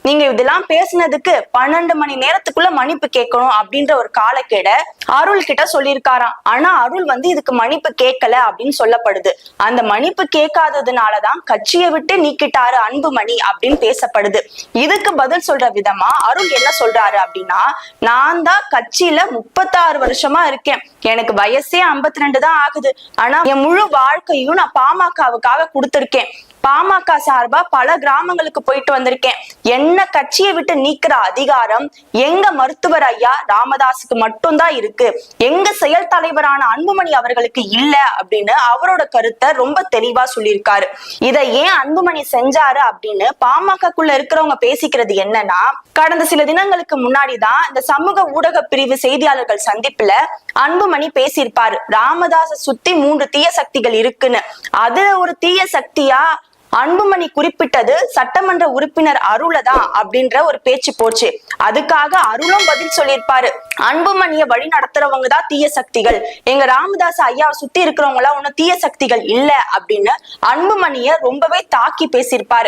நீங்க இதெல்லாம் பேசினதுக்கு 12 மணி நேரத்துக்குள்ள மன்னிப்பு கேட்கணும் அப்படின்ற ஒரு காலக்கெடை அருள் கிட்ட சொல்லியிருக்காராம். ஆனா அருள் இதுக்கு மன்னிப்பு கேட்கல அப்படின்னு சொல்லப்படுது. அந்த மன்னிப்பு கேட்காததுனாலதான் கட்சியை விட்டு நீக்கிட்டாரு அன்புமணி அப்படின்னு பேசப்படுது. இதுக்கு பதில் சொல்ற விதமா அருள் என்ன சொல்றாரு அப்படின்னா, நான் தான் கட்சியில 36 வருஷமா இருக்கேன், எனக்கு வயசே 52 தான் ஆகுது. ஆனா என் முழு வாழ்க்கையும் நான் பாமகவுக்காக கொடுத்திருக்கேன். பாமக சார்பா பல கிராமங்களுக்கு போயிட்டு வந்திருக்கேன். என்ன கட்சியை விட்டு நீக்கிற அதிகாரம் எங்க மருத்துவர் ஐயா ராமதாஸுக்கு மட்டும்தான் இருக்கு, எங்க செயல் தலைவரான அன்புமணி அவர்களுக்கு இல்ல அப்படின்னு அவரோட கருத்தை ரொம்ப தெளிவா சொல்லியிருக்காரு. இதை ஏன் அன்புமணி செஞ்சாரு அப்படின்னு பாமகக்குள்ள இருக்கிறவங்க பேசிக்கிறது என்னன்னா, கடந்த சில தினங்களுக்கு முன்னாடிதான் இந்த சமூக ஊடக பிரிவு செய்தியாளர்கள் சந்திப்புல அன்புமணி பேசியிருப்பாரு, ராமதாஸை சுத்தி 3 தீய சக்திகள் இருக்குன்னு. அதுல ஒரு தீய சக்தியா அன்புமணி குறிப்பிட்டது சட்டமன்ற உறுப்பினர் அருளதான் அப்படின்ற ஒரு பேச்சு போச்சு. அதுக்காக அருளும் பதில் சொல்லியிருப்பாரு, அன்புமணியை வழி நடத்துறவங்க தான் தீய சக்திகள், எங்க ராமதாஸ் ஐயாவை சுத்தி இருக்கிறவங்க எல்லாம் ஒன்னும் தீய சக்திகள் இல்ல அப்படின்னு அன்புமணிய ரொம்பவே தாக்கி பேசியிருப்பாரு.